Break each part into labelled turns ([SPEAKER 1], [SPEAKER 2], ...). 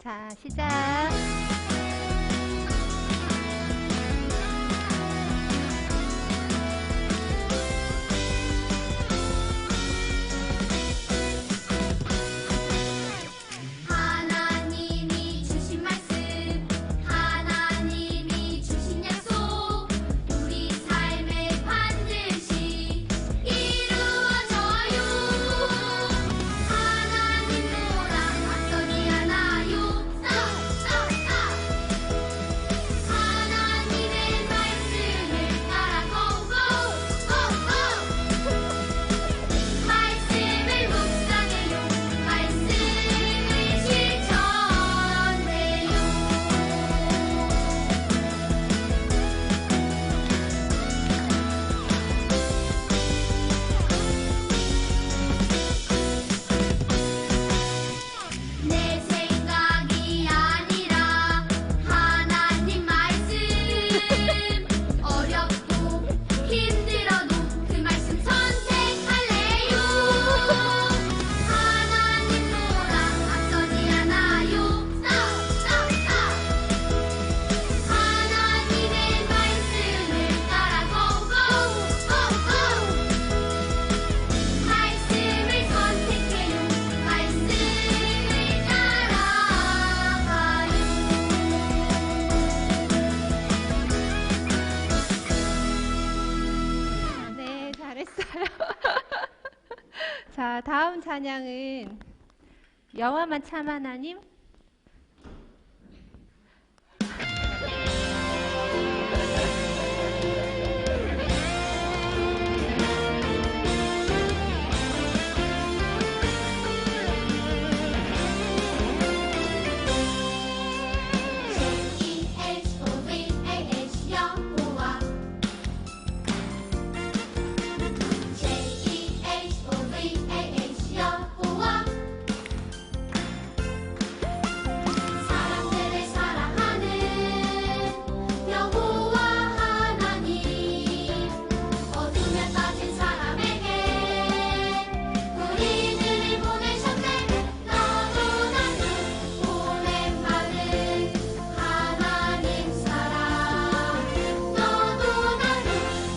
[SPEAKER 1] 자, 시작.
[SPEAKER 2] 하나님이 주신 말씀, 하나님이 주신 약속, 우리 삶에 반드시 이루어져요. 하나님보다 앞서지 않아요. 하나님의 말씀을 따라 고고 말씀을 묵상해요. 말씀을 실천해요. 내 생각이 아니라 하나님 말씀, 어렵고 힘들어도 그 말씀 선택할래요. 하나님보다 앞서지 않아요. 하나님의 말씀을 따라 고고 말씀을 선택해요. 말씀을 따라가요.
[SPEAKER 1] 네, 잘했어요. 자, 다음 찬양은 여호와만 참 하나님.
[SPEAKER 2] J-E-H-O-V-A-H 여호와, J-E-H-O-V-A-H 여호와, 사람들을 사랑하는 여호와 하나님, 어둠에 빠진 사람에게 우리들을 보내셨네. 너도 나도 보냄받은 하나님 사랑, 너도 나도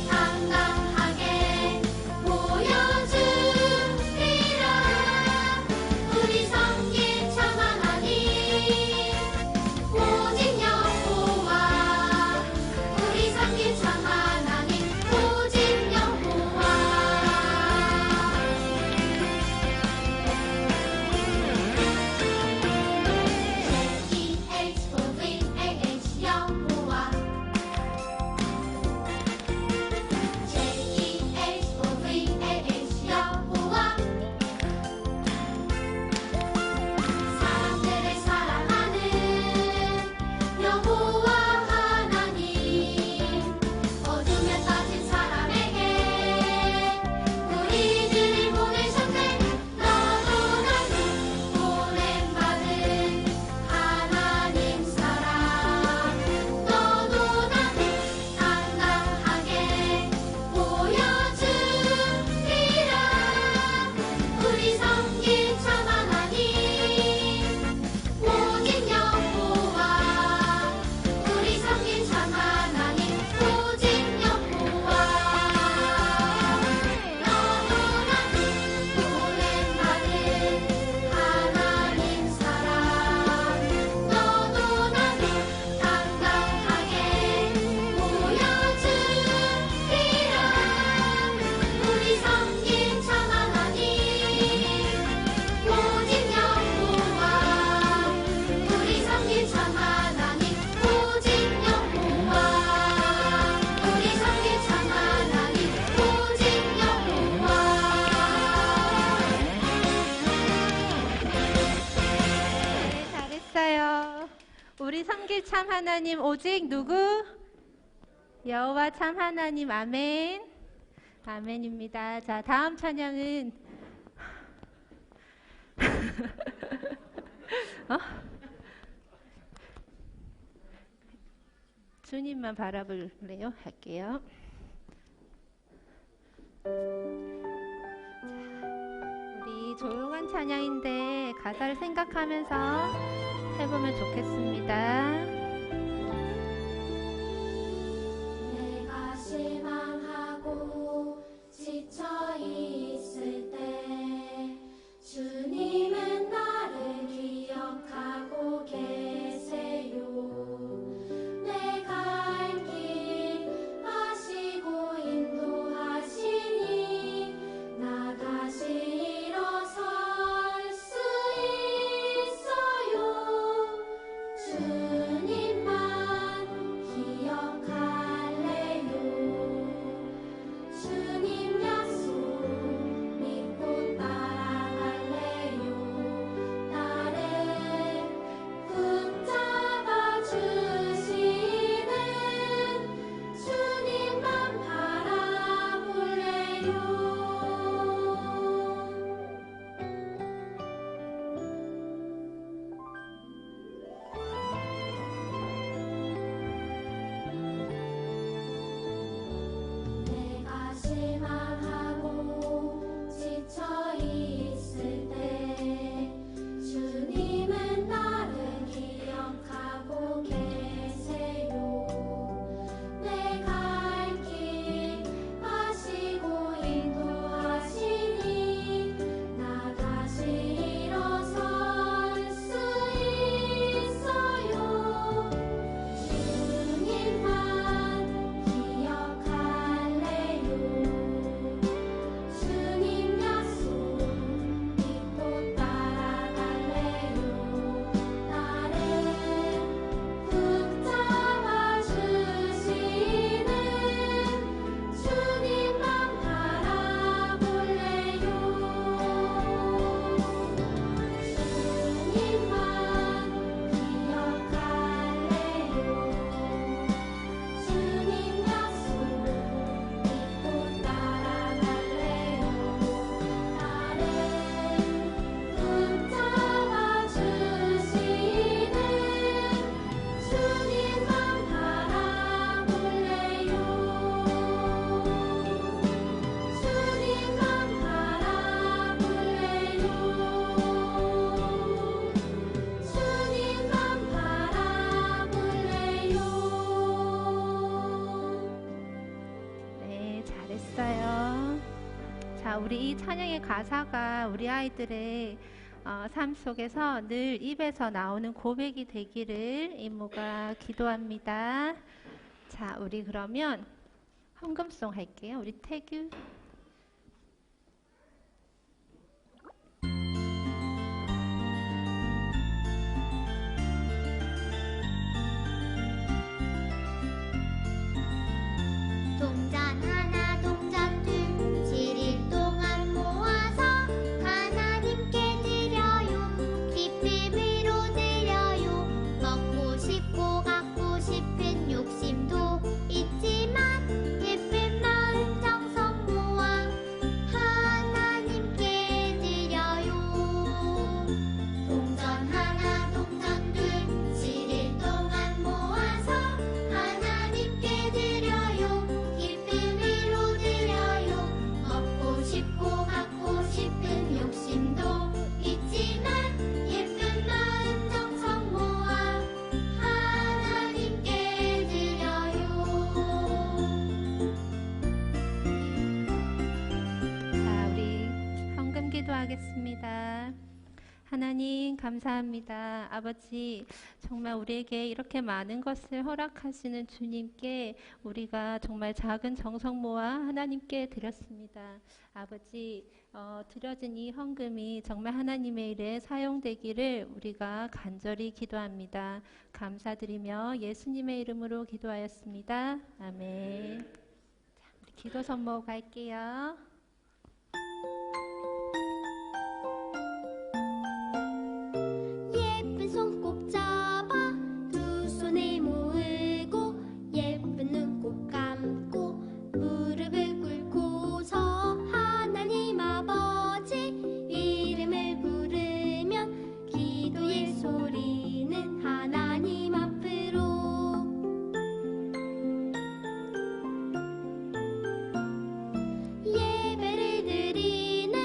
[SPEAKER 2] 당당하게 보여주리라. 우리 섬길 참 하나님, 오직 여호와. 우리 섬길 참 하나님, 오직 여호와. J-E-H-O-V-A-H 여호와, J-E-H-O-V-A-H 여호와, 사람들을 사랑하는 여호와 하나님, 어둠에 빠진 사람에게 우리들을 보내셨네. 너도 나도 보냄받은 하나님 사랑, 너도 나도 당당하게 보여주리라. 우리 섬길 참 하나님, 오직 여호와. 우리 섬길 참 하나님, 오직 여호와. 너도 나도 보냄받은 하나님 사랑, 너도 나도 당당하게 보여주리라. 우리 섬길 참 하나님, 오직 여호와. 우리 섬길 참 하나님, 오직 여호와. 우리 섬길 참 하나님, 오직 여호와.
[SPEAKER 1] 네, 잘했어요. 우리 섬길 참 하나님 오직 누구? 여호와 참 하나님. 아멘. 아멘입니다. 자, 다음 찬양은 주님만 바라볼래요? 할게요. 우리 조용한 찬양 찬양인데 가사를 생각하면서 해보면 좋겠습니다.
[SPEAKER 2] 내가 실망하고 지쳐 있을 때 주님은 나를 기억하고 계세요. 내 갈 길 아시고 인도하시니 나 다시 일어설 수 있어요. 주님만 기억할래요. 주님 약속 믿고 따라갈래요. 나를 붙잡아 주시는 주님만 바라볼래요. 내가 실망하고 지쳐 있을 때 주님은 나를 기억하고 계세요. 내 갈 길 아시고 인도하시니 나 다시 일어설 수 있어요. 주님만 기억할래요. 주님 약속 믿고 따라갈래요. 나를 붙잡아 주시는 주님만 바라볼래요. 주님만 기억할래요. 주님 약속 믿고 따라갈래요. 나를 붙잡아 주시는 주님만 바라볼래요. 주님만 바라볼래요. 주님만 바라볼래요.
[SPEAKER 1] 네, 잘했어요. 자, 우리 이 찬양의 가사가 우리 아이들의 삶 속에서 늘 입에서 나오는 고백이 되기를 이모가 기도합니다. 자, 우리 그러면 헌금송 할게요. 우리 태규.
[SPEAKER 2] 동전 하나 동전 둘 7일 동안 모아서 하나님께 드려요. 기쁨으로 드려요. 먹고 싶고 갖고 싶은 욕심도 있지만 예쁜 마음 정성 모아 하나님께 드려요. 동전 하나 동전 둘 7일 동안 모아서 하나님께 드려요. 기쁨으로 드려요. 먹고 싶고 갖고 싶은 욕심도 있지만 예쁜 마음 정성 모아 하나님께 드려요.
[SPEAKER 1] 자, 우리 헌금 기도하겠습니다. 하나님 감사합니다. 아버지, 정말 우리에게 이렇게 많은 것을 허락하시는 주님께 우리가 정말 작은 정성 모아 하나님께 드렸습니다. 아버지, 드려진 이 헌금이 정말 하나님의 일에 사용되기를 우리가 간절히 기도합니다. 감사드리며 예수님의 이름으로 기도하였습니다. 아멘. 자, 우리 기도 선모 갈게요.
[SPEAKER 2] 예쁜 손 꼭 잡아 두 손에 모으고 예쁜 눈 꼭 감고 무릎을 꿇고서 하나님 아버지 이름을 부르면 기도의 소리는 하나님 앞으로 예배를 드리는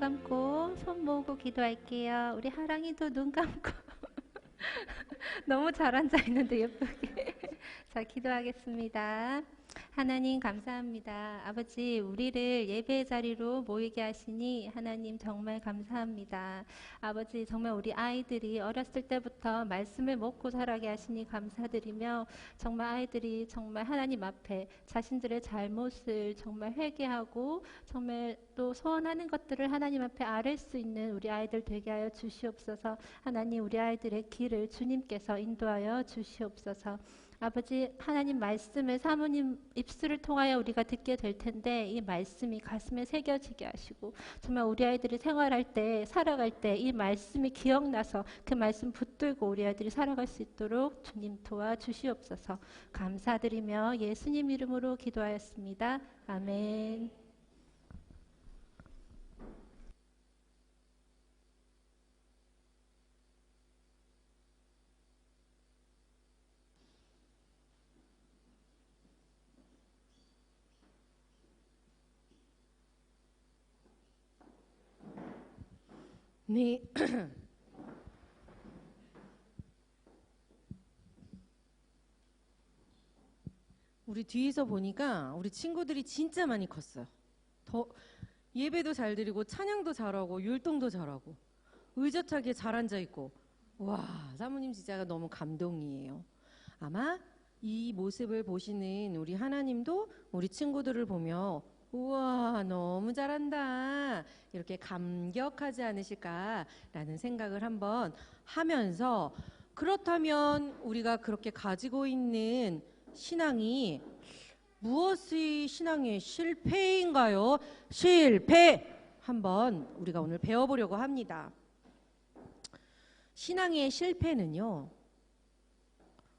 [SPEAKER 1] 감고 손 모으고 기도할게요. 우리 하랑이도 눈 감고 너무 잘 앉아있는데 예쁘게. 자, 기도하겠습니다. 하나님 감사합니다. 아버지, 우리를 예배의 자리로 모이게 하시니 하나님 정말 감사합니다. 아버지, 정말 우리 아이들이 어렸을 때부터 말씀을 먹고 자라게 하시니 감사드리며, 정말 아이들이 정말 하나님 앞에 자신들의 잘못을 정말 회개하고 정말 또 소원하는 것들을 하나님 앞에 아뢰 수 있는 우리 아이들 되게 하여 주시옵소서. 하나님, 우리 아이들의 길을 주님께서 인도하여 주시옵소서. 아버지, 하나님 말씀을 사모님 입술을 통하여 우리가 듣게 될 텐데 이 말씀이 가슴에 새겨지게 하시고 정말 우리 아이들이 생활할 때, 살아갈 때 이 말씀이 기억나서 그 말씀 붙들고 우리 아이들이 살아갈 수 있도록 주님 도와주시옵소서. 감사드리며 예수님 이름으로 기도하였습니다. 아멘.
[SPEAKER 3] 네. 우리 뒤에서 보니까 우리 친구들이 진짜 많이 컸어요. 더 예배도 잘 드리고 찬양도 잘하고 율동도 잘하고 의젓하게 잘 앉아있고, 와, 사모님 진짜 너무 감동이에요. 아마 이 모습을 보시는 우리 하나님도 우리 친구들을 보며 우와, 너무 잘한다, 이렇게 감격하지 않으실까라는 생각을 한번 하면서, 그렇다면 우리가 그렇게 가지고 있는 신앙이 무엇이 신앙의 실패인가요? 실패! 한번 우리가 오늘 배워보려고 합니다. 신앙의 실패는요,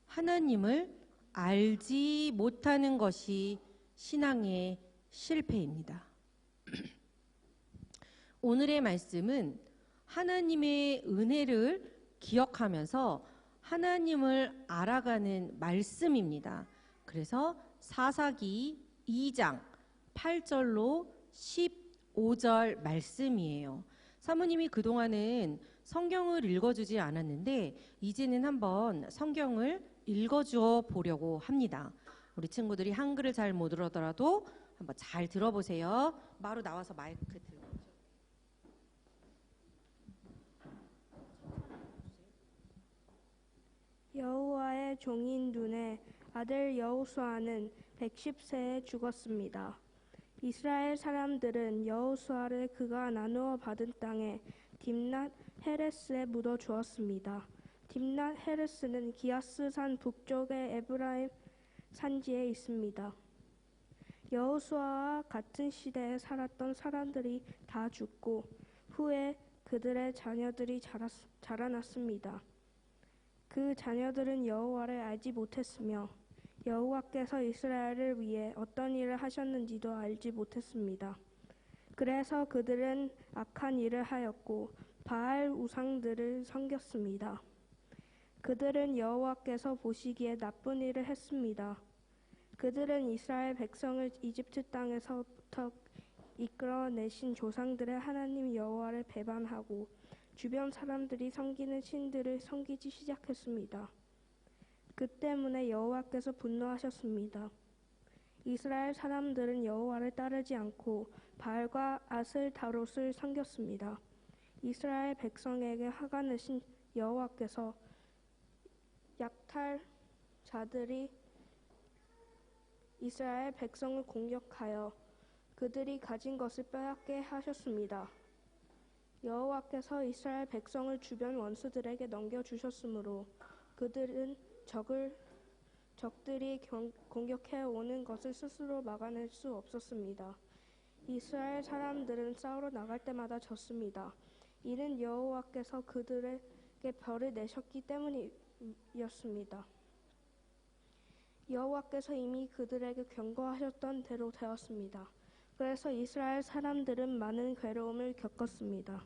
[SPEAKER 3] 하나님을 알지 못하는 것이 신앙의 실패입니다. 오늘의 말씀은 하나님의 은혜를 기억하면서 하나님을 알아가는 말씀입니다. 그래서 사사기 2장 8절로 15절 말씀이에요. 사모님이 그동안은 성경을 읽어주지 않았는데 이제는 한번 성경을 읽어주어 보려고 합니다. 우리 친구들이 한글을 잘 못 들어더라도 한번 잘 들어보세요. 바로 나와서 마이크 들고.
[SPEAKER 4] 여호와의 종인 눈의 아들 여호수아는 110세에 죽었습니다. 이스라엘 사람들은 여호수아를 그가 나누어 받은 땅에 딥낫 헤레스에 묻어 주었습니다. 딥낫 헤레스는 기아스 산 북쪽의 에브라임 산지에 있습니다. 여호수아와 같은 시대에 살았던 사람들이 다 죽고 후에 그들의 자녀들이 자라났습니다. 그 자녀들은 여호와를 알지 못했으며 여호와께서 이스라엘을 위해 어떤 일을 하셨는지도 알지 못했습니다. 그래서 그들은 악한 일을 하였고 바알 우상들을 섬겼습니다. 그들은 여호와께서 보시기에 나쁜 일을 했습니다. 그들은 이스라엘 백성을 이집트 땅에서부터 이끌어내신 조상들의 하나님 여호와를 배반하고 주변 사람들이 섬기는 신들을 섬기기 시작했습니다. 그 때문에 여호와께서 분노하셨습니다. 이스라엘 사람들은 여호와를 따르지 않고 바알과 아스타롯을 섬겼습니다. 이스라엘 백성에게 화가 내신 여호와께서 약탈자들이 이스라엘 백성을 공격하여 그들이 가진 것을 빼앗게 하셨습니다. 여호와께서 이스라엘 백성을 주변 원수들에게 넘겨주셨으므로 그들은 적들이 공격해 오는 것을 스스로 막아낼 수 없었습니다. 이스라엘 사람들은 싸우러 나갈 때마다 졌습니다. 이는 여호와께서 그들에게 벌을 내셨기 때문이었습니다. 여호와께서 이미 그들에게 경고하셨던 대로 되었습니다. 그래서 이스라엘 사람들은 많은 괴로움을 겪었습니다.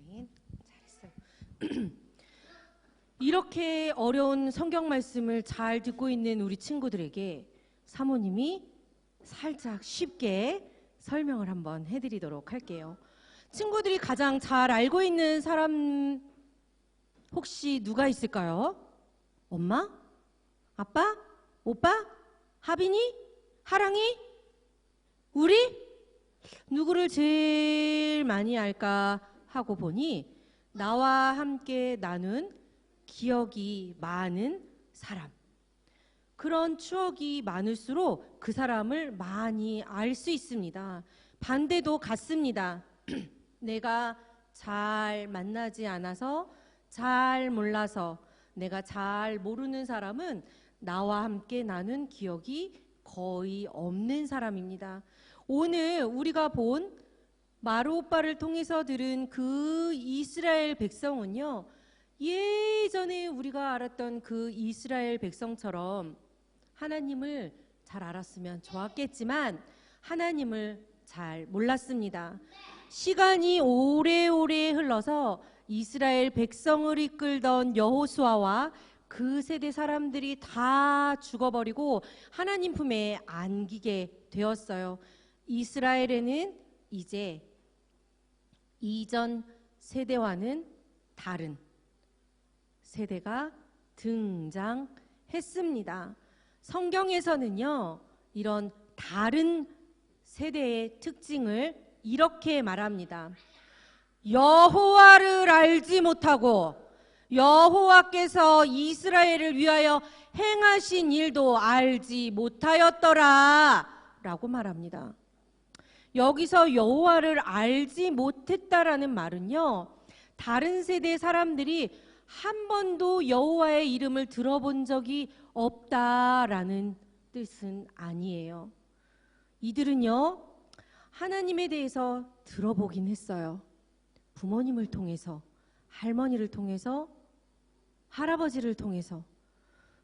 [SPEAKER 3] 아멘. 잘했어요. 이렇게 어려운 성경 말씀을 잘 듣고 있는 우리 친구들에게 사모님이 살짝 쉽게 설명을 한번 해드리도록 할게요. 친구들이 가장 잘 알고 있는 사람 혹시 누가 있을까요? 엄마? 아빠? 오빠? 하빈이? 하랑이? 우리? 누구를 제일 많이 알까 하고 보니 나와 함께 나눈 기억이 많은 사람. 그런 추억이 많을수록 그 사람을 많이 알 수 있습니다. 반대도 같습니다. 내가 잘 만나지 않아서, 잘 몰라서, 내가 잘 모르는 사람은 나와 함께 나눈 기억이 거의 없는 사람입니다. 오늘 우리가 본 마루 오빠를 통해서 들은 그 이스라엘 백성은요, 예전에 우리가 알았던 그 이스라엘 백성처럼 하나님을 잘 알았으면 좋았겠지만 하나님을 잘 몰랐습니다. 시간이 오래오래 흘러서 이스라엘 백성을 이끌던 여호수아와 그 세대 사람들이 다 죽어버리고 하나님 품에 안기게 되었어요. 이스라엘에는 이제 이전 세대와는 다른 세대가 등장했습니다. 성경에서는요, 이런 다른 세대의 특징을 이렇게 말합니다. 여호와를 알지 못하고 여호와께서 이스라엘을 위하여 행하신 일도 알지 못하였더라 라고 말합니다. 여기서 여호와를 알지 못했다라는 말은요, 다른 세대 사람들이 한 번도 여호와의 이름을 들어본 적이 없다라는 뜻은 아니에요. 이들은요, 하나님에 대해서 들어보긴 했어요. 부모님을 통해서, 할머니를 통해서, 할아버지를 통해서.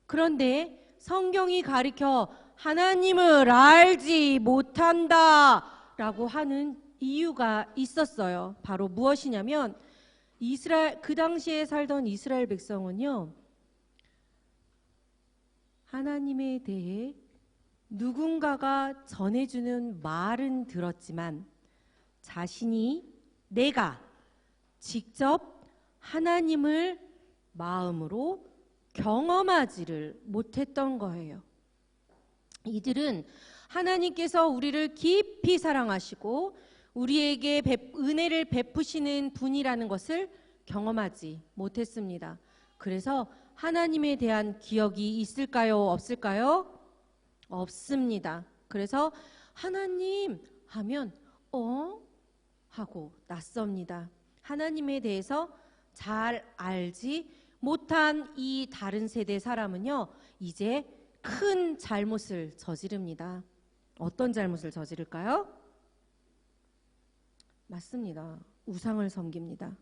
[SPEAKER 3] 그런데 성경이 가리켜 하나님을 알지 못한다 라고 하는 이유가 있었어요. 바로 무엇이냐면 그 당시에 살던 이스라엘 백성은요, 하나님에 대해 누군가가 전해주는 말은 들었지만 내가 직접 하나님을 마음으로 경험하지를 못했던 거예요. 이들은 하나님께서 우리를 깊이 사랑하시고 우리에게 은혜를 베푸시는 분이라는 것을 경험하지 못했습니다. 그래서 하나님에 대한 기억이 있을까요? 없을까요? 없습니다. 그래서 하나님 하면 하고 낯섭니다. 하나님에 대해서 잘 알지 못한 이 다른 세대 사람은요, 이제 큰 잘못을 저지릅니다. 어떤 잘못을 저지를까요? 맞습니다. 우상을 섬깁니다.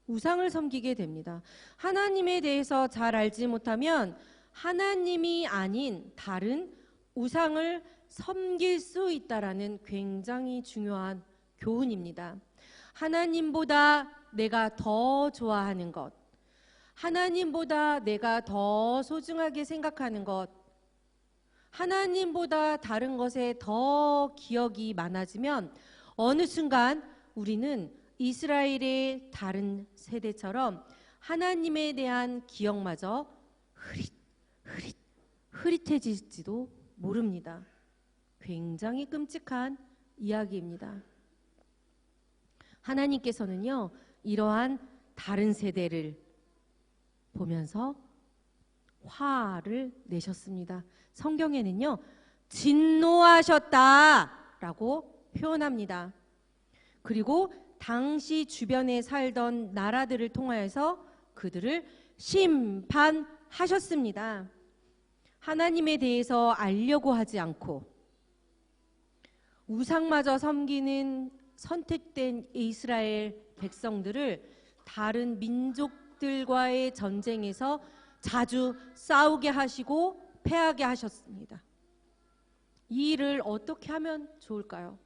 [SPEAKER 3] 우상을 섬기게 됩니다. 하나님에 대해서 잘 알지 못하면 하나님이 아닌 다른 우상을 섬길 수 있다라는 굉장히 중요한 교훈입니다. 하나님보다 내가 더 좋아하는 것, 하나님보다 내가 더 소중하게 생각하는 것, 하나님보다 다른 것에 더 기억이 많아지면 어느 순간 우리는 이스라엘의 다른 세대처럼 하나님에 대한 기억마저 흐릿해질지도 모릅니다. 굉장히 끔찍한 이야기입니다. 하나님께서는요, 이러한 다른 세대를 보면서 화를 내셨습니다. 성경에는요, 진노하셨다라고 표현합니다. 그리고 당시 주변에 살던 나라들을 통하여서 그들을 심판하셨습니다. 하나님에 대해서 알려고 하지 않고 우상마저 섬기는 선택된 이스라엘 백성들을 다른 민족들과의 전쟁에서 자주 싸우게 하시고 패하게 하셨습니다. 이 일을 어떻게 하면 좋을까요?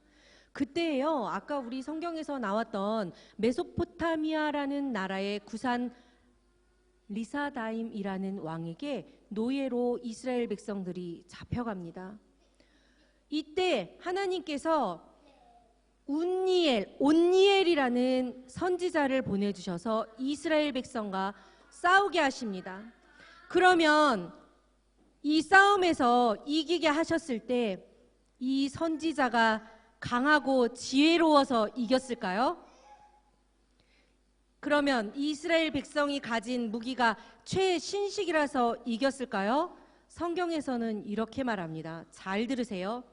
[SPEAKER 3] 그때요, 아까 우리 성경에서 나왔던 메소포타미아라는 나라의 구산 리사다임이라는 왕에게 노예로 이스라엘 백성들이 잡혀갑니다. 이때 하나님께서 온니엘이라는 선지자를 보내주셔서 이스라엘 백성과 싸우게 하십니다. 그러면 이 싸움에서 이기게 하셨을 때 이 선지자가 강하고 지혜로워서 이겼을까요? 그러면 이스라엘 백성이 가진 무기가 최신식이라서 이겼을까요? 성경에서는 이렇게 말합니다. 잘 들으세요.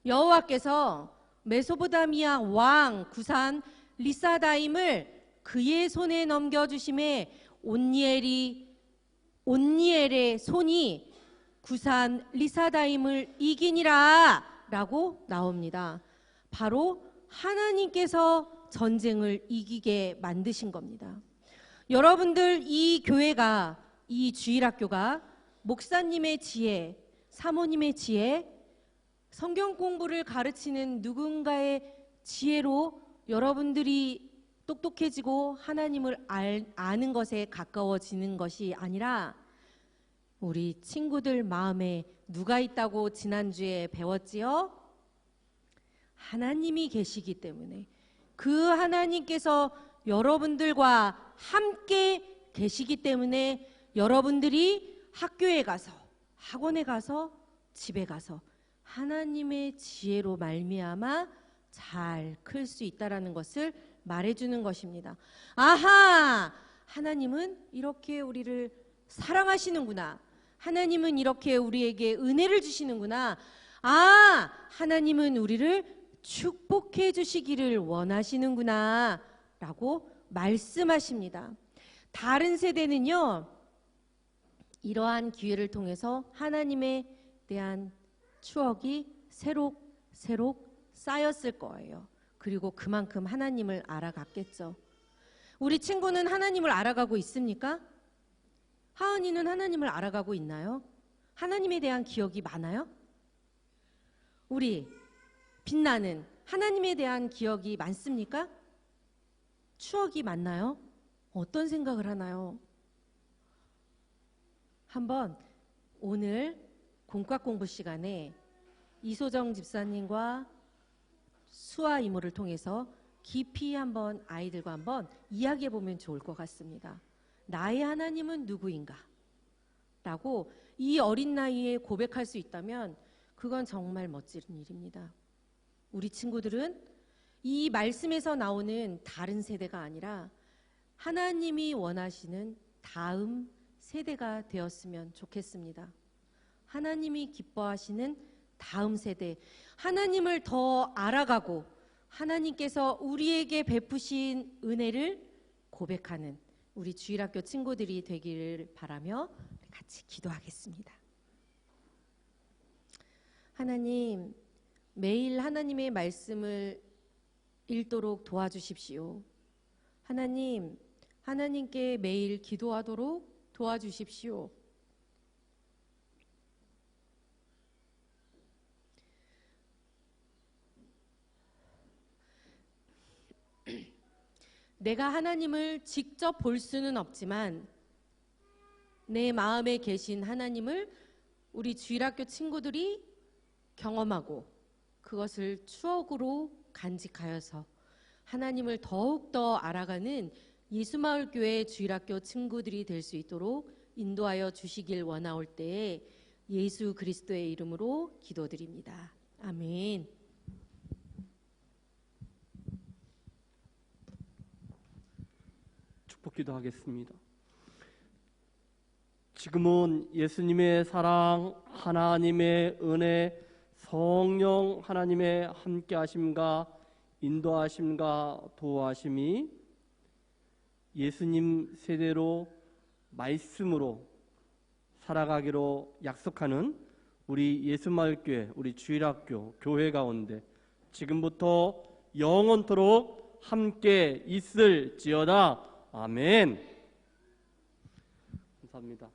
[SPEAKER 3] 여호와께서 메소포타미아 왕 구산 리사다임을 그의 손에 넘겨주심에 온니엘의 손이 구산 리사다임을 이기니라 라고 나옵니다. 바로 하나님께서 전쟁을 이기게 만드신 겁니다. 여러분들, 이 교회가, 이 주일학교가 목사님의 지혜, 사모님의 지혜, 성경 공부를 가르치는 누군가의 지혜로 여러분들이 똑똑해지고 하나님을 아는 것에 가까워지는 것이 아니라 우리 친구들 마음에 누가 있다고 지난주에 배웠지요? 하나님이 계시기 때문에, 그 하나님께서 여러분들과 함께 계시기 때문에 여러분들이 학교에 가서, 학원에 가서, 집에 가서 하나님의 지혜로 말미암아 잘 클 수 있다라는 것을 말해주는 것입니다. 아하! 하나님은 이렇게 우리를 사랑하시는구나. 하나님은 이렇게 우리에게 은혜를 주시는구나. 아! 하나님은 우리를 축복해 주시기를 원하시는구나 라고 말씀하십니다. 다른 세대는요, 이러한 기회를 통해서 하나님에 대한 추억이 새록 쌓였을 거예요. 그리고 그만큼 하나님을 알아갔겠죠. 우리 친구는 하나님을 알아가고 있습니까? 하은이는 하나님을 알아가고 있나요? 하나님에 대한 기억이 많아요? 우리 빛나는 하나님에 대한 기억이 많습니까? 추억이 많나요? 어떤 생각을 하나요? 한번 오늘 공과 공부 시간에 이소정 집사님과 수아 이모를 통해서 깊이 한번 아이들과 한번 이야기해 보면 좋을 것 같습니다. 나의 하나님은 누구인가? 라고 이 어린 나이에 고백할 수 있다면 그건 정말 멋진 일입니다. 우리 친구들은 이 말씀에서 나오는 다른 세대가 아니라 하나님이 원하시는 다음 세대가 되었으면 좋겠습니다. 하나님이 기뻐하시는 다음 세대, 하나님을 더 알아가고 하나님께서 우리에게 베푸신 은혜를 고백하는 우리 주일학교 친구들이 되기를 바라며 같이 기도하겠습니다. 하나님, 매일 하나님의 말씀을 읽도록 도와주십시오. 하나님, 하나님께 매일 기도하도록 도와주십시오. 내가 하나님을 직접 볼 수는 없지만 내 마음에 계신 하나님을 우리 주일학교 친구들이 경험하고 그것을 추억으로 간직하여서 하나님을 더욱더 알아가는 예수마을교회 주일학교 친구들이 될 수 있도록 인도하여 주시길 원하올 때에 예수 그리스도의 이름으로 기도드립니다. 아멘.
[SPEAKER 5] 기도하겠습니다. 지금은 예수님의 사랑, 하나님의 은혜, 성령 하나님의 함께하심과 인도하심과 도와심이 예수님 세대로 말씀으로 살아가기로 약속하는 우리 예수마을교회, 우리 주일학교 교회 가운데 지금부터 영원토록 함께 있을지어다. 아멘. 감사합니다.